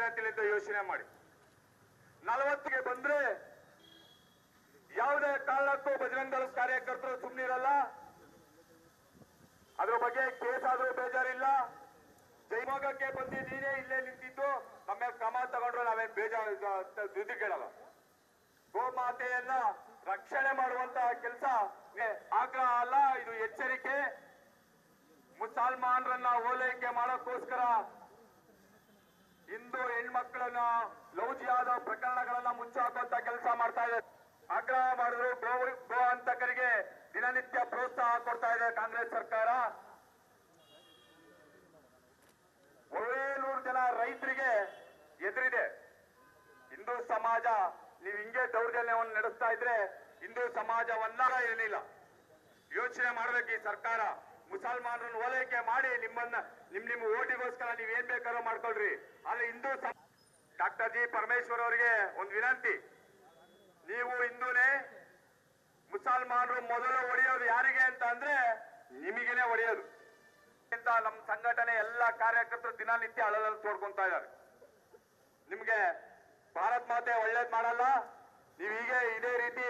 ತರಗತಿಲಿಂದ ಯೋಚನೆ ಮಾಡಿ. 40ಗೆ ಬಂದ್ರೆ ಯಾವುದೇ ಕಾರಣಕ್ಕೂ ಬಜರಂಗ ದಳದ ಕಾರ್ಯಕರ್ತರು ಸುಮ್ಮನಿರಲ್ಲ. ಅದ್ರ ಬಗ್ಗೆ ಕೇಸ್ ಆದ್ರೂ ಬೇಜಾರಿಲ್ಲ. ಜೈಮೋಗಕ್ಕೆ ಬಂದಿದ್ದೀನೇ ಇಲ್ಲೇ ನಿಂತಿದ್ದು ನಮ್ಮ ಕ್ರಮ ತಗೊಂಡ್ರು ನಾವೇನ್ ಬೇಜಾರು ದುಡ್ಡು ಕೇಳಲ್ಲ. ಗೋಮಾತೆಯನ್ನ ರಕ್ಷಣೆ ಮಾಡುವಂತ ಕೆಲಸ ಆಗ್ರಹ ಅಲ್ಲ, ಇದು ಎಚ್ಚರಿಕೆ. ಮುಸಲ್ಮಾನರನ್ನ ಓಲೈಕೆ ಮಾಡೋಕ್ಕೋಸ್ಕರ ಹಿಂದೂ ಹೆಣ್ಮಕ್ಳನ್ನ ಲವ್ ಜಿಹಾದ್ ಪ್ರಕರಣಗಳನ್ನ ಮುಚ್ಚಾಕುವಂತ ಕೆಲಸ ಮಾಡ್ತಾ ಇದೆ. ಆಗ್ರಹ ಮಾಡಿದ್ರು ಗೋ ಹಂತಕರಿಗೆ ದಿನನಿತ್ಯ ಪ್ರೋತ್ಸಾಹ ಕೊಡ್ತಾ ಇದೆ ಕಾಂಗ್ರೆಸ್ ಸರ್ಕಾರ. 700 ಜನ ರೈತರಿಗೆ ಎದುರಿದೆ. ಹಿಂದೂ ಸಮಾಜ ನೀವು ಹಿಂಗೆ ದೌರ್ಜನ್ಯವನ್ನು ನಡೆಸ್ತಾ ಇದ್ರೆ ಹಿಂದೂ ಸಮಾಜವನ್ನ ಏನಿಲ್ಲ ಯೋಚನೆ ಮಾಡ್ಬೇಕು ಈ ಸರ್ಕಾರ. ಮುಸಲ್ಮಾನರನ್ನು ಓಲೈಕೆ ಮಾಡಿ ನಿಮ್ಮ ಓಟಿಗೋಸ್ಕರ ನೀವೇನ್ ಬೇಕಾದ್ರೂ ಮಾಡ್ಕೊಳ್ರಿ. ಆದ್ರೆ ಹಿಂದೂ ಡಾಕ್ಟರ್ ಜಿ ಪರಮೇಶ್ವರ್ ಅವರಿಗೆ ಒಂದು ವಿನಂತಿ, ನೀವು ಹಿಂದೂನೇ, ಮುಸಲ್ಮಾನರು ಮೊದಲು ಹೊಡೆಯೋದು ಯಾರಿಗೆ ಅಂತ ಅಂದ್ರೆ ನಿಮಗೇನೆ ಹೊಡೆಯೋದು ಅಂತ ನಮ್ಮ ಸಂಘಟನೆ ಎಲ್ಲ ಕಾರ್ಯಕರ್ತರು ದಿನನಿತ್ಯ ಅಳಲಲ್ಲಿ ತೋಡ್ಕೊಂತಾ ಇದ್ದಾರೆ. ನಿಮ್ಗೆ ಭಾರತ್ ಮಾತೆ ಒಳ್ಳೇದ್ ಮಾಡಲ್ಲ, ನೀವು ಹೀಗೆ ಇದೇ ರೀತಿ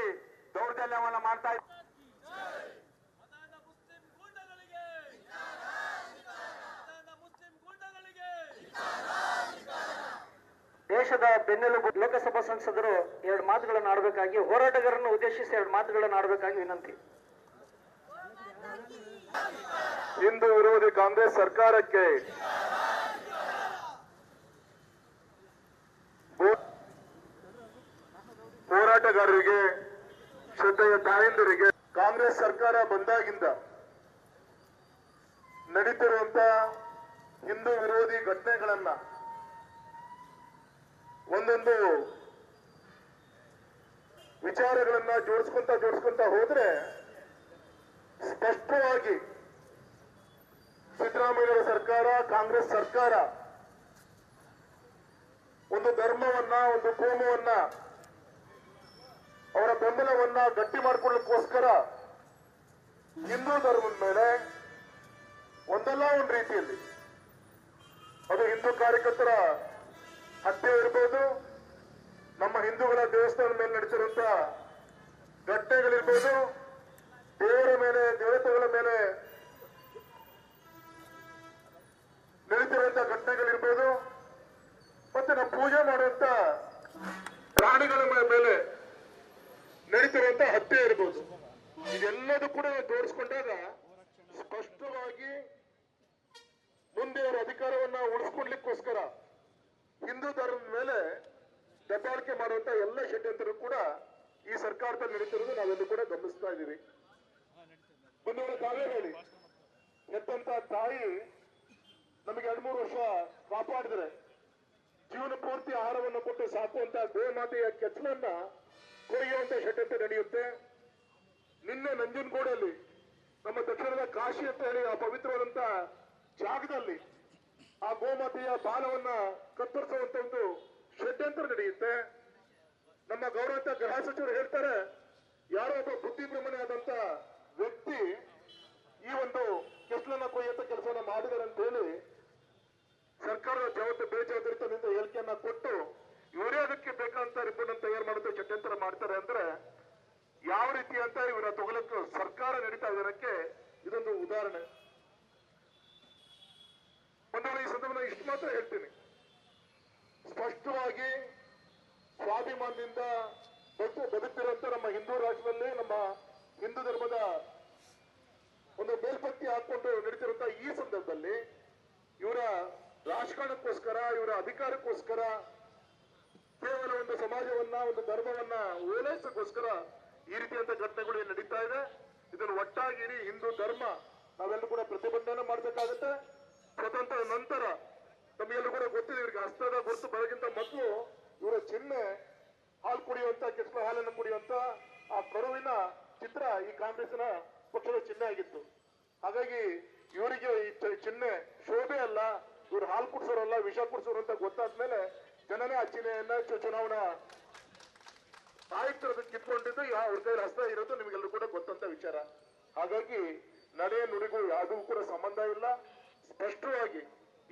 ದೌರ್ಜನ್ಯವನ್ನ ಮಾಡ್ತಾ ಇದ್ದೀರಿ. ದೇಶದ ಬೆನ್ನೆಲುಬು ಲೋಕಸಭಾ ಸಂಸದರು 2 ಮಾತುಗಳನ್ನು ಆಡಬೇಕಾಗಿ, ಹೋರಾಟಗಾರರನ್ನು ಉದ್ದೇಶಿಸಿ 2 ಮಾತುಗಳನ್ನು ಆಡಬೇಕಾಗಿ ವಿನಂತಿ. ಹಿಂದೂ ವಿರೋಧಿ ಕಾಂಗ್ರೆಸ್ ಸರ್ಕಾರಕ್ಕೆ ಹೋರಾಟಗಾರರಿಗೆ, ಶ್ರದ್ಧೆಯ ತಾಯಂದಿರಿಗೆ ಕಾಂಗ್ರೆಸ್ ಸರ್ಕಾರ ಬಂದಾಗಿಂದ ನಡೀತಿರುವಂತ ಹಿಂದೂ ವಿರೋಧಿ ಘಟನೆಗಳನ್ನ ಒಂದೊಂದು ವಿಚಾರಗಳನ್ನ ಜೋಡಿಸ್ಕೊಂತ ಹೋದ್ರೆ ಸ್ಪಷ್ಟವಾಗಿ ಸಿದ್ದರಾಮಯ್ಯ ಸರ್ಕಾರ, ಕಾಂಗ್ರೆಸ್ ಸರ್ಕಾರ ಒಂದು ಧರ್ಮವನ್ನ, ಒಂದು ಕೋಮವನ್ನ, ಅವರ ಬೆಂಬಲವನ್ನ ಗಟ್ಟಿ ಮಾಡಿಕೊಳ್ಳೋಕ್ಕೋಸ್ಕರ ಹಿಂದೂ ಧರ್ಮದ ಮೇಲೆ ಒಂದಲ್ಲ ಒಂದು ರೀತಿಯಲ್ಲಿ ಅದು ಹಿಂದೂ ಕಾರ್ಯಕರ್ತರ ಹತ್ಯೆ ಇರ್ಬೋದು, ನಮ್ಮ ಹಿಂದೂಗಳ ದೇವಸ್ಥಾನದ ಮೇಲೆ ನಡೀತಿರುವಂತ ಘಟನೆಗಳಿರ್ಬೋದು, ದೇವರ ಮೇಲೆ, ದೇವತೆಗಳ ಮೇಲೆ ನಡೀತಿರುವಂತ ಘಟನೆಗಳಿರ್ಬೋದು, ಮತ್ತೆ ನಾವು ಪೂಜೆ ಮಾಡುವಂತ ಪ್ರಾಣಿಗಳ ಮೇಲೆ ನಡೀತಿರುವಂತ ಹತ್ಯೆ ಇರ್ಬೋದು. ಇದೆಲ್ಲದೂ ಕೂಡ ತೋರಿಸ್ಕೊಂಡಾಗ ಸ್ಪಷ್ಟವಾಗಿ ಮುಂದೆ ಅವರ ಅಧಿಕಾರವನ್ನ ಉಳಿಸ್ಕೊಡ್ಲಿಕ್ಕೋಸ್ಕರ ಹಿಂದೂ ಧರ್ಮದ ಮೇಲೆ ದಬ್ಬಾಳಿಕೆ ಮಾಡುವಂತ ಎಲ್ಲ ಷಡ್ಯಂತ್ರರು ಕೂಡ ಈ ಸರ್ಕಾರದಲ್ಲಿ ನಡೀತಿರೋದು ನಾವೆಲ್ಲೂ ಕೂಡ ಗಮನಿಸ್ತಾ ಇದ್ದೀವಿ. ಬಂದವರ ತಾವೇ ಹೇಳಿ, ಎತ್ತಂತ ತಾಯಿ ನಮಗೆ 2-3 ವರ್ಷ ಕಾಪಾಡಿದ್ರೆ ಜೀವನ ಪೂರ್ತಿ ಆಹಾರವನ್ನು ಕೊಟ್ಟು ಸಾಕುವಂತ ಗೋಮಾತೆಯ ಕೆಚ್ಚಲನ್ನ ಕೊಯ್ಯುವಂತ ಷಡ್ಯಂತ್ರ ನಡೆಯುತ್ತೆ. ನಿನ್ನೆ ನಂಜನಗೂಡಲ್ಲಿ ನಮ್ಮ ದಕ್ಷಿಣದ ಕಾಶಿ ಅಂತ ಹೇಳಿ ಆ ಪವಿತ್ರವಾದಂತ ಜಾಗದಲ್ಲಿ ಆ ಗೋಮಾತೆಯ ಬಾಲವನ್ನ ಕತ್ತರಿಸುವಂತ ಒಂದು ಷಡ್ಯಂತ್ರ ನಡೆಯುತ್ತೆ. ನಮ್ಮ ಗೌರವಂತ ಗೃಹ ಸಚಿವರು ಹೇಳ್ತಾರೆ, ಯಾರೋ ಒಬ್ಬ ಬುದ್ಧಿಭ್ರಮಣೆ ಆದಂತ ವ್ಯಕ್ತಿ ಈ ಒಂದು ಕೆಸಲನ್ನ ಕೊಯ್ಯಂತ ಕೆಲಸವನ್ನ ಮಾಡಿದ್ದಾರೆ ಅಂತ ಹೇಳಿ ಸರ್ಕಾರದ ಬೇಜವಾಬ್ದಾರಿತನದಿಂದ ಹೇಳಿಕೆಯನ್ನ ಕೊಟ್ಟು ಇವರೇ ಅದಕ್ಕೆ ಬೇಕಾದಂತ ರಿಪೋರ್ಟ್ ಅನ್ನು ತಯಾರು ಮಾಡುತ್ತೆ ಷಡ್ಯಂತ್ರ ಮಾಡ್ತಾರೆ ಅಂದ್ರೆ ಯಾವ ರೀತಿ ಅಂತ ಇವರ ತಗೊಳಕ್ಕೆ ಸರ್ಕಾರ ನಡೀತಾ ಇರೋದಕ್ಕೆ ಇದೊಂದು ಉದಾಹರಣೆ. ಈ ಸಂದರ್ಭದಲ್ಲಿ ಇಷ್ಟು ಮಾತ್ರ ಹೇಳ್ತೀನಿ, ಸ್ಪಷ್ಟವಾಗಿ ಸ್ವಾಭಿಮಾನದಿಂದ ಬದುಕ್ತಿರುವಂತ ನಮ್ಮ ಹಿಂದೂ ರಾಷ್ಟ್ರದಲ್ಲಿ ನಮ್ಮ ಹಿಂದೂ ಧರ್ಮದ ಒಂದು ಮೇಲ್ಪತ್ತಿ ಹಾಕೊಂಡು ನಡೀತಿರುವಂತ ಈ ಸಂದರ್ಭದಲ್ಲಿ ಇವರ ರಾಜಕಾರಣಕ್ಕೋಸ್ಕರ, ಇವರ ಅಧಿಕಾರಕ್ಕೋಸ್ಕರ, ಕೇವಲ ಒಂದು ಸಮಾಜವನ್ನ, ಒಂದು ಧರ್ಮವನ್ನ ಓಲೈಸಕ್ಕೋಸ್ಕರ ಈ ರೀತಿಯಂತ ಘಟನೆಗಳು ನಡೀತಾ ಇದೆ. ಇದನ್ನು ಒಟ್ಟಾಗಿ ಹಿಂದೂ ಧರ್ಮ ನಾವೆಲ್ಲರೂ ಕೂಡ ಪ್ರತಿಭಟನೆ ಮಾಡಬೇಕಾಗುತ್ತೆ. ಸ್ವತಂತ್ರ ನಂತರ ನಮಗೆಲ್ಲರೂ ಕೂಡ ಗೊತ್ತಿದೆ, ಇವರಿಗೆ ಹಸ್ತದ ಗುರುತು ಬರೋಕ್ಕಿಂತ ಮೊದಲು ಇವರ ಚಿಹ್ನೆ ಹಾಲು ಕುಡಿಯುವಂತ, ಕೆಸಲ ಹಾಲನ್ನು ಕುಡಿಯುವಂತ ಆ ಕರುವಿನ ಚಿತ್ರ ಈ ಕಾಂಗ್ರೆಸ್ನ ಪಕ್ಷದ ಚಿಹ್ನೆ ಆಗಿತ್ತು. ಹಾಗಾಗಿ ಇವರಿಗೆ ಈ ಚಿಹ್ನೆ ಶೋಭೆ ಅಲ್ಲ, ಇವ್ರು ಹಾಲು ಕುಡಿಸೋರಲ್ಲ, ವಿಷ ಕುಡಿಸೋರು ಅಂತ ಗೊತ್ತಾದ್ಮೇಲೆ ಜನನೇ ಆ ಚಿಹ್ನೆಯನ್ನ ಚುನಾವಣಾ ಆಯುಕ್ತರು ಕಿತ್ಕೊಂಡಿದ್ದು ಅವ್ರ ಕೈಲಿ ಹಸ್ತ ಇರೋದು ನಿಮಗೆಲ್ಲರೂ ಕೂಡ ಗೊತ್ತಂತ ವಿಚಾರ. ಹಾಗಾಗಿ ನಡೆ ನುಡಿಗೂ ಯಾವುದೂ ಕೂಡ ಸಂಬಂಧ ಇಲ್ಲ. ಸ್ಪಷ್ಟವಾಗಿ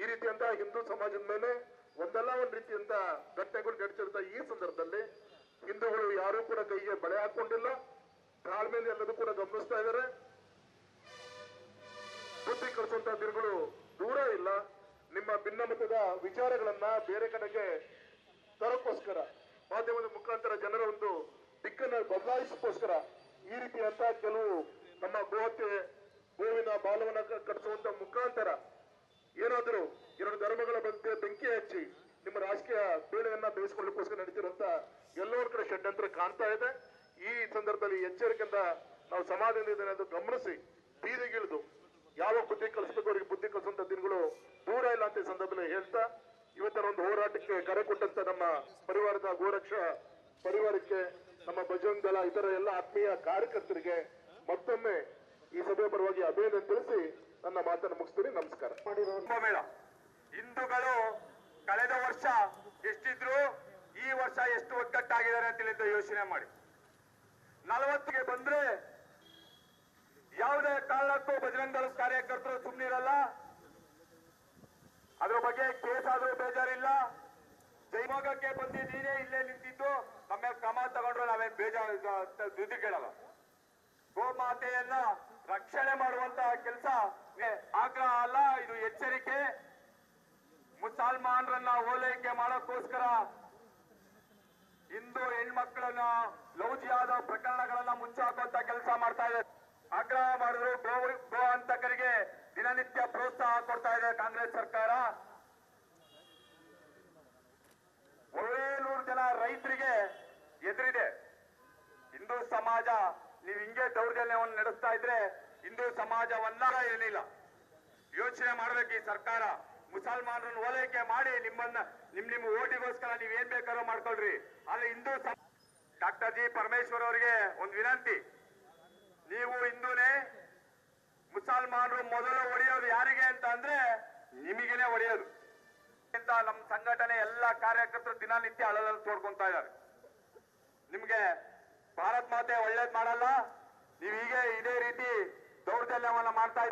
ಈ ರೀತಿಯಂತಹ ಹಿಂದೂ ಸಮಾಜದ ಮೇಲೆ ಒಂದಲ್ಲ ಒಂದ್ ರೀತಿಯಂತ ಘಟನೆಗಳು ನಡೀತಿರ್ತ ಈ ಸಂದರ್ಭದಲ್ಲಿ ಹಿಂದೂಗಳು ಯಾರು ಕೂಡ ಕೈಗೆ ಬಳೆ ಹಾಕೊಂಡಿಲ್ಲ, ತಾಳ್ಮೆಯಿಂದ ಎಲ್ಲದೂ ಕೂಡ ಗಮನಿಸ್ತಾ ಇದ್ದಾರೆ. ಬುದ್ಧಿ ಕಲಿಸುವಂತ ದಿನಗಳು ದೂರ ಇಲ್ಲ. ನಿಮ್ಮ ಭಿನ್ನಮತದ ವಿಚಾರಗಳನ್ನ ಬೇರೆ ಕಡೆಗೆ ತರಕ್ಕೋಸ್ಕರ ಮಾಧ್ಯಮದ ಮುಖಾಂತರ ಜನರ ಒಂದು ದಿಕ್ಕನ್ನ ಬದಲಾಯಿಸಕ್ಕೋಸ್ಕರ ಈ ರೀತಿಯಂತ ಕೆಲವು ನಮ್ಮ ಗೋಹತ್ಯೆ, ಗೋವಿನ ಬಾಲವನ್ನ ಕಟ್ಟಿಸುವಂತ ಮುಖಾಂತರ ಏನಾದರೂ ಎರಡು ಧರ್ಮಗಳ ಬಗ್ಗೆ ಬೆಂಕಿ ಹಚ್ಚಿ ನಿಮ್ಮ ರಾಜಕೀಯ ಬೇಳೆಯನ್ನ ಬೇಯಿಸಿಕೊಳ್ಳಿಕ್ಕೋಸ್ಕರ ನಡೀತಿರುವಂತ ಎಲ್ಲರ ಕಡೆ ಷಡ್ಯಂತ್ರ ಕಾಣ್ತಾ ಇದೆ. ಈ ಸಂದರ್ಭದಲ್ಲಿ ಎಚ್ಚರಿಕೆಯಿಂದ ನಾವು ಸಮಾಧಾನದಿಂದ ಅದು ಗಮನಿಸಿ ಬೀದಿಗಿಳಿದು ಯಾವ ಬುದ್ಧಿ ಕಲಿಸಬೇಕು ಅವರಿಗೆ ಬುದ್ಧಿ ಕಲಿಸುವಂತ ದಿನಗಳು ದೂರ ಇಲ್ಲ ಅಂತ ಈ ಸಂದರ್ಭದಲ್ಲಿ ಹೇಳ್ತಾ ಇವತ್ತಿನ ಒಂದು ಹೋರಾಟಕ್ಕೆ ಕರೆ ಕೊಟ್ಟಂತ ನಮ್ಮ ಪರಿವಾರದ ಗೋರಕ್ಷಾ ಪರಿವಾರಕ್ಕೆ, ನಮ್ಮ ಬಜರಂಗ ದಳ ಇತರ ಎಲ್ಲ ಆತ್ಮೀಯ ಕಾರ್ಯಕರ್ತರಿಗೆ ಮತ್ತೊಮ್ಮೆ ಈ ಸಭೆಯ ಪರವಾಗಿ ಅಭಿನಂದನೆ ತಿಳಿಸಿ ನನ್ನ ಮಾತನ್ನು ಮುಗಿಸ್ತೀನಿ. ನಮಸ್ಕಾರ. ಕುಂಭಮೇಳ ಹಿಂದೂಗಳು ಕಳೆದ ವರ್ಷ ಎಷ್ಟಿದ್ರು ಈ ವರ್ಷ ಎಷ್ಟು ಒಗ್ಗಟ್ಟಾಗಿದ್ದಾರೆ ಅಂತ ಯೋಚನೆ ಮಾಡಿ. 40ಗೆ ಬಂದ್ರೆ ಯಾವುದೇ ಕಾರಣಕ್ಕೂ ಬಜರಂಗ ದಳದ ಕಾರ್ಯಕರ್ತರು ಸುಮ್ಮನಿರಲ್ಲ. ಅದ್ರ ಬಗ್ಗೆ ಕೇಸ್ ಆದ್ರೂ ಬೇಜಾರಿಲ್ಲ. ಜೈಮೋಗಕ್ಕೆ ಬಂದು ನೀನೇ ಇಲ್ಲೇ ನಿಂತಿದ್ದು ನಮ್ಮ ಮೇಲೆ ಕ್ರಮ ತಗೊಂಡ್ರು ನಾವೇನ್ ಬೇಜಾರು ದುಡ್ಡು ಕೇಳಲ್ಲ. ಗೋಮಾತೆಯನ್ನ ರಕ್ಷಣೆ ಮಾಡುವಂತ ಕೆಲಸ ಆಗ್ರಹ ಅಲ್ಲ, ಇದು ಎಚ್ಚರಿಕೆ. ಮುಸಲ್ಮಾನರನ್ನ ಓಲೈಕೆ ಮಾಡೋಕ್ಕೋಸ್ಕರ ಹಿಂದೂ ಹೆಣ್ಮಕ್ಳನ್ನ ಲೌಜಿಯಾದ ಪ್ರಕರಣಗಳನ್ನ ಮುಚ್ಚಾಕುವಂತ ಕೆಲಸ ಮಾಡ್ತಾ ಇದೆ. ಆಗ್ರಹ ಮಾಡಿದ್ರು ಗೋ ಹಂತಕರಿಗೆ ದಿನನಿತ್ಯ ಪ್ರೋತ್ಸಾಹ ಕೊಡ್ತಾ ಇದೆ ಕಾಂಗ್ರೆಸ್ ಸರ್ಕಾರ. 700 ಜನ ರೈತರಿಗೆ ಎದುರಿದೆ. ಹಿಂದೂ ಸಮಾಜ ನೀವು ಹಿಂಗೆ ದೌರ್ಜನ್ಯವನ್ನು ನಡೆಸ್ತಾ ಇದ್ರೆ ಹಿಂದೂ ಸಮಾಜವನ್ನ ಇರಲಿಲ್ಲ. ಯೋಚನೆ ಮಾಡ್ಬೇಕು ಈ ಸರ್ಕಾರ. ಮುಸಲ್ಮಾನರನ್ನು ಓಲೈಕೆ ಮಾಡಿ ನಿಮ್ಮ ಓಟಿಗೋಸ್ಕರ ನೀವ್ ಏನ್ ಬೇಕಾದ್ರೂ ಮಾಡ್ಕೊಳ್ರಿ. ಆದ್ರೆ ಹಿಂದೂ ಡಾಕ್ಟರ್ ಜಿ ಪರಮೇಶ್ವರ್ ಅವರಿಗೆ ಒಂದು ವಿನಂತಿ, ನೀವು ಹಿಂದೂನೇ, ಮುಸಲ್ಮಾನರು ಮೊದಲು ಹೊಡೆಯೋದು ಯಾರಿಗೆ ಅಂತ ಅಂದ್ರೆ ನಿಮಗೇನೆ ಹೊಡೆಯೋದು ಅಂತ ನಮ್ಮ ಸಂಘಟನೆ ಎಲ್ಲ ಕಾರ್ಯಕರ್ತರು ದಿನನಿತ್ಯ ಅಳಲಲ್ಲಿ ತೋಡ್ಕೊಂತಾ ಇದ್ದಾರೆ. ನಿಮ್ಗೆ ಭಾರತ್ ಮಾತೆ ಒಳ್ಳೇದ್ ಮಾಡಲ್ಲ, ನೀವು ಹೀಗೆ ಇದೇ ರೀತಿ ದೌರ್ಜನ್ಯವನ್ನ ಮಾಡ್ತಾ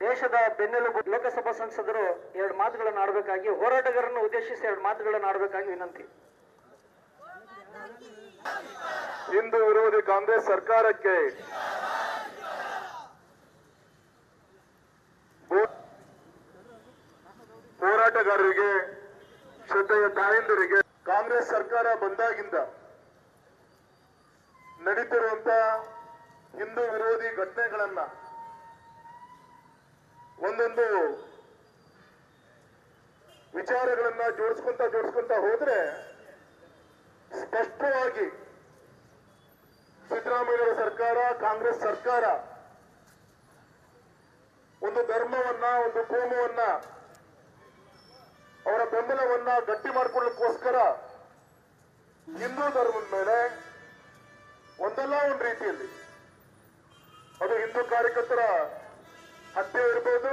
ದೇಶದ ಬೆನ್ನೆಲುಬು ಲೋಕಸಭಾ ಸಂಸದರು 2 ಮಾತುಗಳನ್ನು ಆಡಬೇಕಾಗಿ, ಹೋರಾಟಗಾರರನ್ನು ಉದ್ದೇಶಿಸಿ 2 ಮಾತುಗಳನ್ನು ಆಡಬೇಕಾಗಿ ವಿನಂತಿ. ಹಿಂದೂ ವಿರೋಧಿ ಕಾಂಗ್ರೆಸ್ ಸರ್ಕಾರಕ್ಕೆ ಹೋರಾಟಗಾರರಿಗೆ, ಶ್ರದ್ಧೆಯ ತಾಯಂದಿರಿಗೆ ಕಾಂಗ್ರೆಸ್ ಸರ್ಕಾರ ಬಂದಾಗಿಂದ ನಡೀತಿರುವಂತ ಹಿಂದೂ ವಿರೋಧಿ ಘಟನೆಗಳನ್ನ ಒಂದೊಂದು ವಿಚಾರಗಳನ್ನ ಜೋಡಿಸ್ಕೊಂತ ಹೋದ್ರೆ ಸ್ಪಷ್ಟವಾಗಿ ಸಿದ್ದರಾಮಯ್ಯ ಸರ್ಕಾರ, ಕಾಂಗ್ರೆಸ್ ಸರ್ಕಾರ ಒಂದು ಧರ್ಮವನ್ನ, ಒಂದು ಕೋಮವನ್ನ, ಅವರ ಬೆಂಬಲವನ್ನ ಗಟ್ಟಿ ಮಾಡಿಕೊಳ್ಳೋಕ್ಕೋಸ್ಕರ ಹಿಂದೂ ಧರ್ಮದ ಮೇಲೆ ಒಂದಲ್ಲ ಒಂದು ರೀತಿಯಲ್ಲಿ, ಅದು ಹಿಂದೂ ಕಾರ್ಯಕರ್ತರ ಹತ್ಯೆ ಇರ್ಬೋದು,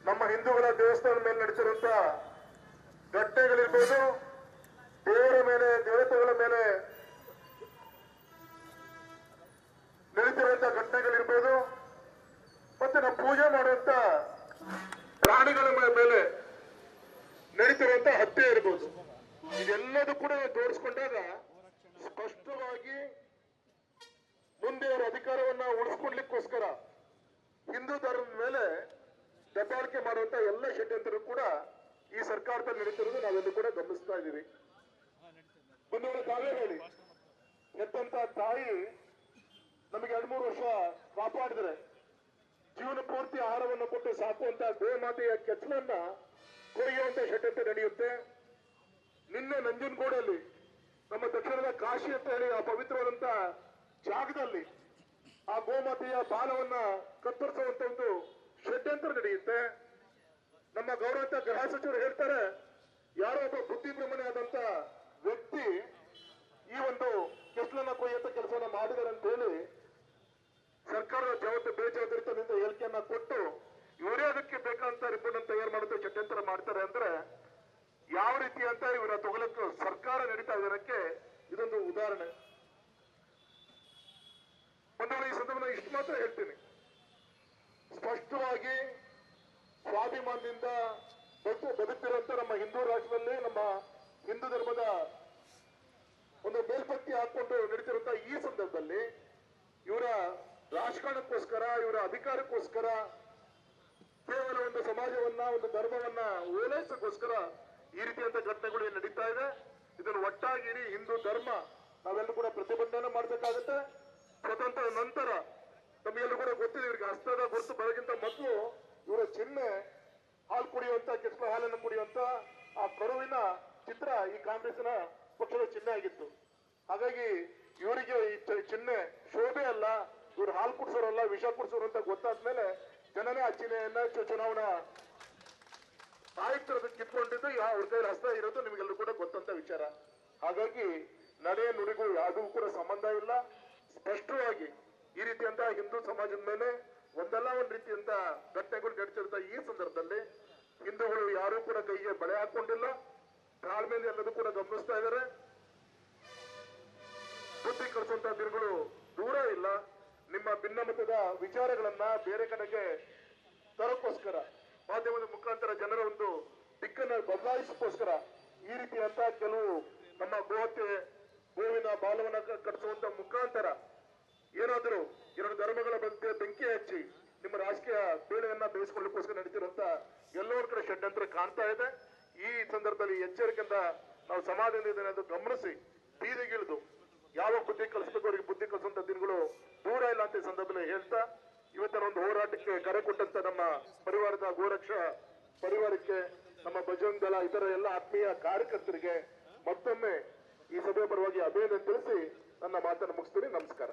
ನಮ್ಮ ಹಿಂದೂಗಳ ದೇವಸ್ಥಾನದ ಮೇಲೆ ನಡೀತಿರುವಂತ ಘಟನೆಗಳಿರ್ಬೋದು, ದೇವರ ಮೇಲೆ, ದೇವತೆಗಳ ಮೇಲೆ ನಡೀತಿರುವಂತ ಘಟನೆಗಳಿರ್ಬೋದು, ಮತ್ತೆ ನಾವು ಪೂಜೆ ಮಾಡುವಂತ ಪ್ರಾಣಿಗಳ ಮೇಲೆ ನಡೀತಿರುವಂತ ಹತ್ಯೆ ಇರ್ಬೋದು. ಇದೆಲ್ಲದೂ ಕೂಡ ಜೋಡಿಸ್ಕೊಂಡಾಗ ಸ್ಪಷ್ಟವಾಗಿ ಮುಂದೆ ಅವರ ಅಧಿಕಾರವನ್ನ ಉಳಿಸ್ಕೊಡ್ಲಿಕ್ಕೋಸ್ಕರ ಹಿಂದೂ ಧರ್ಮದ ಮೇಲೆ ದಬ್ಬಾಳಿಕೆ ಮಾಡುವಂತ ಎಲ್ಲ ಷಡ್ಯಂತ್ರ ಕೂಡ ಈ ಸರ್ಕಾರದಲ್ಲಿ ನಡೀತಿರೋದು ನಾವೆಲ್ಲೂ ಕೂಡ ಗಮನಿಸ್ತಾ ಇದ್ದೀವಿ. ಮುಂದೆ ತಾವೇ ಹೇಳಿ, ಎತ್ತಂತ ತಾಯಿ ನಮಗೆ 2-3 ವರ್ಷ ಕಾಪಾಡಿದ್ರೆ ಜೀವನ ಪೂರ್ತಿ ಆಹಾರವನ್ನು ಕೊಟ್ಟು ಸಾಕುವಂತ ಗೋಮಾತೆಯ ಕೆಚ್ಚಲನ್ನ ಕೊರೆಯುವಂತ ಷಡ್ಯಂತ್ರ ನಡೆಯುತ್ತೆ. ನಿನ್ನೆ ನಂಜನಗೂಡಲ್ಲಿ, ನಮ್ಮ ದಕ್ಷಿಣದ ಕಾಶಿ ಅಂತ ಹೇಳಿ ಆ ಪವಿತ್ರವಾದಂತ ಜಾಗದಲ್ಲಿ ಆ ಗೋಮಾತೆಯ ಬಾಲವನ್ನ ಕತ್ತರಿಸುವಂತ ಒಂದು ಷಡ್ಯಂತ್ರ ನಡೆಯುತ್ತೆ. ನಮ್ಮ ಗೌರವಂತ ಗೃಹ ಸಚಿವರು ಹೇಳ್ತಾರೆ, ಯಾರೋ ಒಬ್ಬ ಬುದ್ಧಿಭ್ರಮಣೆ ಆದಂತ ವ್ಯಕ್ತಿ ಈ ಒಂದು ಕೆಸಲನ್ನ ಕೊಯ್ಯಂತ ಕೆಲಸವನ್ನ ಮಾಡಿದ್ದಾರೆ ಅಂತ ಹೇಳಿ ಸರ್ಕಾರದ ಬೇಜವಾಬ್ದಾರಿತನದಿಂದ ಹೇಳಿಕೆಯನ್ನ ಕೊಟ್ಟು ಇವರೇ ಅದಕ್ಕೆ ಬೇಕಾದಂತ ರಿಪೋರ್ಟ್ ಅನ್ನು ತಯಾರು ಮಾಡುತ್ತೆ ಷಡ್ಯಂತ್ರ ಮಾಡ್ತಾರೆ ಅಂದ್ರೆ ಯಾವ ರೀತಿ ಅಂತ ಇವರ ತಗೊಳಕ್ಕೆ ಸರ್ಕಾರ ನಡೀತಾ ಇದಕ್ಕೆ ಇದೊಂದು ಉದಾಹರಣೆ. ಮಾತ್ರ ಹೇಳ್ತೀನಿ, ಸ್ಪಷ್ಟವಾಗಿ ಸ್ವಾಭಿಮಾನದಿಂದ ಬದುಕ್ತಿರುವಂತ ನಮ್ಮ ಹಿಂದೂ ರಾಷ್ಟ್ರದಲ್ಲಿ ನಮ್ಮ ಹಿಂದೂ ಧರ್ಮದ ಒಂದು ಮೇಲ್ಪಟ್ಟಿ ಹಾಕೊಂಡು ನಡೀತಿರುವಂತ ಈ ಸಂದರ್ಭದಲ್ಲಿ ಇವರ ರಾಜಕಾರಣಕ್ಕೋಸ್ಕರ, ಇವರ ಅಧಿಕಾರಕ್ಕೋಸ್ಕರ, ಕೇವಲ ಒಂದು ಸಮಾಜವನ್ನ, ಒಂದು ಧರ್ಮವನ್ನ ಓಲೈಸಕ್ಕೋಸ್ಕರ ಈ ರೀತಿಯಂತ ಘಟನೆಗಳು ಏನ್ ನಡೀತಾ ಇದೆ. ಇದನ್ನು ಒಟ್ಟಾಗಿ ಇಡೀ ಹಿಂದೂ ಧರ್ಮ ನಾವೆಲ್ಲರೂ ಕೂಡ ಪ್ರತಿಭಟನೆ ಮಾಡಬೇಕಾಗುತ್ತೆ. ಸ್ವತಂತ್ರ ನಂತರ ತಮಗೆಲ್ಲರೂ ಕೂಡ ಗೊತ್ತಿದೆ, ಇವರಿಗೆ ಹಸ್ತದ ಗುರುತು ಬರೋಕ್ಕಿಂತ ಮೊದಲು ಇವರ ಚಿಹ್ನೆ ಹಾಲು ಕುಡಿಯುವಂತ, ಕೆಸರು ಹಾಲನ್ನು ಕುಡಿಯುವಂತ ಆ ಕರುವಿನ ಚಿತ್ರ ಈ ಕಾಂಗ್ರೆಸ್ನ ಪಕ್ಷದ ಚಿಹ್ನೆ ಆಗಿತ್ತು. ಹಾಗಾಗಿ ಇವರಿಗೆ ಈ ಚಿಹ್ನೆ ಶೋಭೆ ಅಲ್ಲ, ಇವರು ಹಾಲು ಕುಡಿಸೋರಲ್ಲ, ವಿಷ ಕುಡಿಸೋರು ಅಂತ ಗೊತ್ತಾದ್ಮೇಲೆ ಜನನೇ ಆ ಚಿಹ್ನೆಯನ್ನ ಚುನಾವಣಾ ಆಯುಕ್ತರ ಕಿತ್ಕೊಂಡಿದ್ದು ಅವ್ರ ಕೈಲಿ ಹಸ್ತ ಇರೋದು ನಿಮಗೆಲ್ಲರೂ ಕೂಡ ಗೊತ್ತಂತ ವಿಚಾರ. ಹಾಗಾಗಿ ನಡೆ ನುಡಿಗೂ ಯಾವುದೂ ಕೂಡ ಸಂಬಂಧ ಇಲ್ಲ. ಸ್ಪಷ್ಟವಾಗಿ ಈ ರೀತಿಯಂತ ಹಿಂದೂ ಸಮಾಜದ ಮೇಲೆ ಒಂದಲ್ಲ ಒಂದ್ ರೀತಿಯಂತ ಘಟನೆಗಳು ನಡೀತಿರ್ತ ಈ ಸಂದರ್ಭದಲ್ಲಿ ಹಿಂದೂಗಳು ಯಾರೂ ಕೂಡ ಕೈಗೆ ಬಳೆ ಹಾಕೊಂಡಿಲ್ಲ. ತಾಳ್ಮೆಯಲ್ಲಿ ಎಲ್ಲದೂ ಕೂಡ ಗಮನಿಸ್ತಾ ಇದ್ದಾರೆ. ಬುದ್ಧಿ ಕಲಿಸುವಂತ ದಿನಗಳು ದೂರ ಇಲ್ಲ. ನಿಮ್ಮ ಭಿನ್ನಮತದ ವಿಚಾರಗಳನ್ನ ಬೇರೆ ಕಡೆಗೆ ತರಕ್ಕೋಸ್ಕರ, ಮಾಧ್ಯಮದ ಮುಖಾಂತರ ಜನರ ಒಂದು ದಿಕ್ಕನ್ನು ಬದಲಾಯಿಸಕ್ಕೋಸ್ಕರ ಈ ರೀತಿಯಂತ ಕೆಲವು ನಮ್ಮ ಗೋಹತ್ಯೆ, ಗೋವಿನ ಬಾಲವನ್ನ ಕಟ್ಟಿಸುವಂತ ಮುಖಾಂತರ ಏನಾದರೂ ಎರಡು ಧರ್ಮಗಳ ಬಗ್ಗೆ ಬೆಂಕಿ ಹಚ್ಚಿ ನಿಮ್ಮ ರಾಜಕೀಯ ಬೇಳೆಯನ್ನ ಬೇಯಿಸಿಕೊಳ್ಳಕ್ಕೋಸ್ಕರ ನಡೀತಿರುವಂತ ಎಲ್ಲೋ ಕಡೆ ಷಡ್ಯಂತ್ರ ಕಾಣ್ತಾ ಇದೆ. ಈ ಸಂದರ್ಭದಲ್ಲಿ ಎಚ್ಚರಿಕೆಯಿಂದ ನಾವು ಸಮಾಜದಿಂದ ಇದನ್ನು ಗಮನಿಸಿ ಬೀದಿಗಿಳಿದು ಯಾವ ಬುದ್ಧಿ ಕಲಿಸ್ಬೇಕು ಅವರಿಗೆ ಬುದ್ಧಿ ಕಲಿಸುವಂತ ದಿನಗಳು ದೂರ ಇಲ್ಲ ಅಂತ ಈ ಸಂದರ್ಭದಲ್ಲಿ ಹೇಳ್ತಾ, ಇವತ್ತಿನ ಒಂದು ಹೋರಾಟಕ್ಕೆ ಕರೆ ಕೊಟ್ಟಂತ ನಮ್ಮ ಪರಿವಾರದ ಗೋರಕ್ಷಾ ಪರಿವಾರಕ್ಕೆ, ನಮ್ಮ ಬಜರಂಗ ದಳ ಇತರ ಎಲ್ಲ ಆತ್ಮೀಯ ಕಾರ್ಯಕರ್ತರಿಗೆ ಮತ್ತೊಮ್ಮೆ ಈ ಸಭೆಯ ಪರವಾಗಿ ಅಭಿನಂದನೆ ತಿಳಿಸಿ ನನ್ನ ಮಾತನ್ನು ಮುಗಿಸ್ತೀನಿ. ನಮಸ್ಕಾರ.